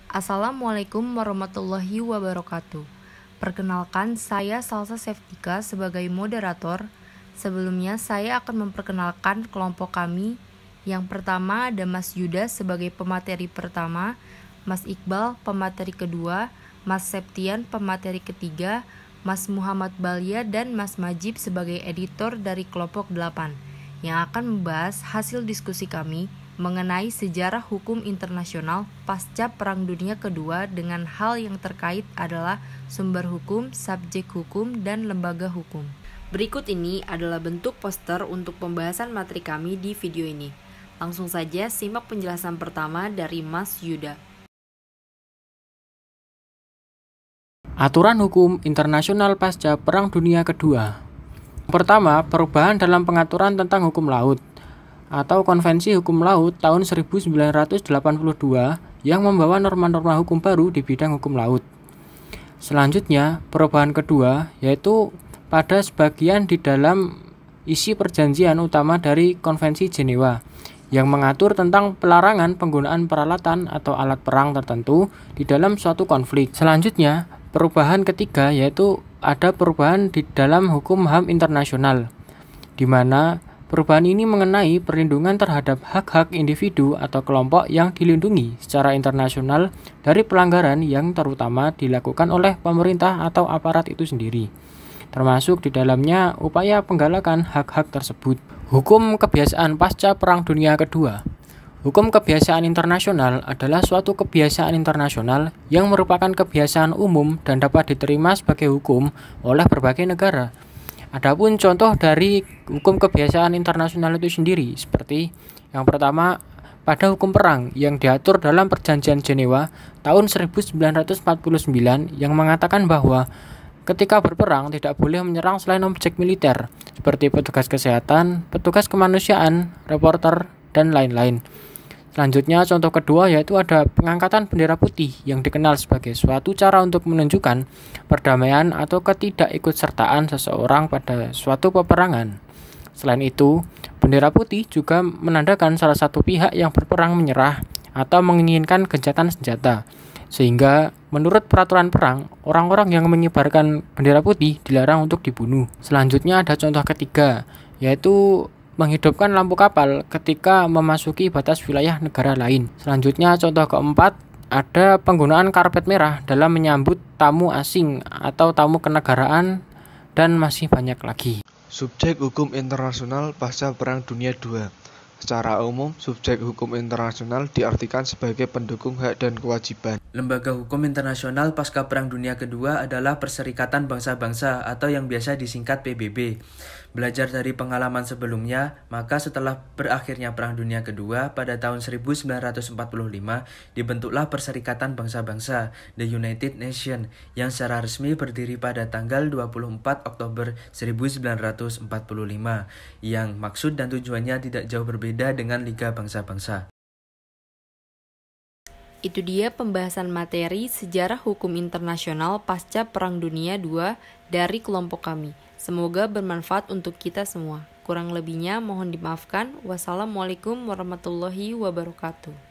Assalamualaikum warahmatullahi wabarakatuh. Perkenalkan, saya Salsa Seftika sebagai moderator. Sebelumnya saya akan memperkenalkan kelompok kami. Yang pertama ada Mas Yuda sebagai pemateri pertama, Mas Iqbal pemateri kedua, Mas Septian pemateri ketiga, Mas Muhammad Balia dan Mas Majib sebagai editor dari kelompok 8 yang akan membahas hasil diskusi kami mengenai sejarah hukum internasional pasca Perang Dunia Kedua dengan hal yang terkait adalah sumber hukum, subjek hukum, dan lembaga hukum. Berikut ini adalah bentuk poster untuk pembahasan materi kami di video ini. Langsung saja simak penjelasan pertama dari Mas Yuda. Aturan hukum internasional pasca Perang Dunia Kedua. Pertama, perubahan dalam pengaturan tentang hukum laut atau Konvensi Hukum Laut tahun 1982 yang membawa norma-norma hukum baru di bidang hukum laut. Selanjutnya, perubahan kedua yaitu pada sebagian di dalam isi perjanjian utama dari Konvensi Jenewa yang mengatur tentang pelarangan penggunaan peralatan atau alat perang tertentu di dalam suatu konflik. Selanjutnya, perubahan ketiga yaitu ada perubahan di dalam hukum HAM internasional, di mana perubahan ini mengenai perlindungan terhadap hak-hak individu atau kelompok yang dilindungi secara internasional dari pelanggaran yang terutama dilakukan oleh pemerintah atau aparat itu sendiri, termasuk di dalamnya upaya penggalakan hak-hak tersebut. Hukum kebiasaan pasca Perang Dunia Kedua. Hukum kebiasaan internasional adalah suatu kebiasaan internasional yang merupakan kebiasaan umum dan dapat diterima sebagai hukum oleh berbagai negara. Adapun contoh dari hukum kebiasaan internasional itu sendiri seperti yang pertama pada hukum perang yang diatur dalam Perjanjian Jenewa tahun 1949 yang mengatakan bahwa ketika berperang tidak boleh menyerang selain objek militer seperti petugas kesehatan, petugas kemanusiaan, reporter, dan lain-lain. Selanjutnya contoh kedua yaitu ada pengangkatan bendera putih yang dikenal sebagai suatu cara untuk menunjukkan perdamaian atau ketidakikutsertaan seseorang pada suatu peperangan. Selain itu, bendera putih juga menandakan salah satu pihak yang berperang menyerah atau menginginkan gencatan senjata. Sehingga menurut peraturan perang, orang-orang yang mengibarkan bendera putih dilarang untuk dibunuh. Selanjutnya ada contoh ketiga, yaitu menghidupkan lampu kapal ketika memasuki batas wilayah negara lain. Selanjutnya contoh keempat, ada penggunaan karpet merah dalam menyambut tamu asing atau tamu kenegaraan, dan masih banyak lagi. Subjek hukum internasional pasca Perang Dunia II. Secara umum, subjek hukum internasional diartikan sebagai pendukung hak dan kewajiban. Lembaga hukum internasional pasca Perang Dunia Kedua adalah Perserikatan Bangsa-Bangsa atau yang biasa disingkat PBB. Belajar dari pengalaman sebelumnya, maka setelah berakhirnya Perang Dunia Kedua pada tahun 1945, dibentuklah Perserikatan Bangsa-Bangsa, The United Nations, yang secara resmi berdiri pada tanggal 24 Oktober 1945, yang maksud dan tujuannya tidak jauh berbeda dengan Liga Bangsa-Bangsa. Itu dia pembahasan materi sejarah hukum internasional pasca Perang Dunia II dari kelompok kami. Semoga bermanfaat untuk kita semua. Kurang lebihnya mohon dimaafkan. Wassalamualaikum warahmatullahi wabarakatuh.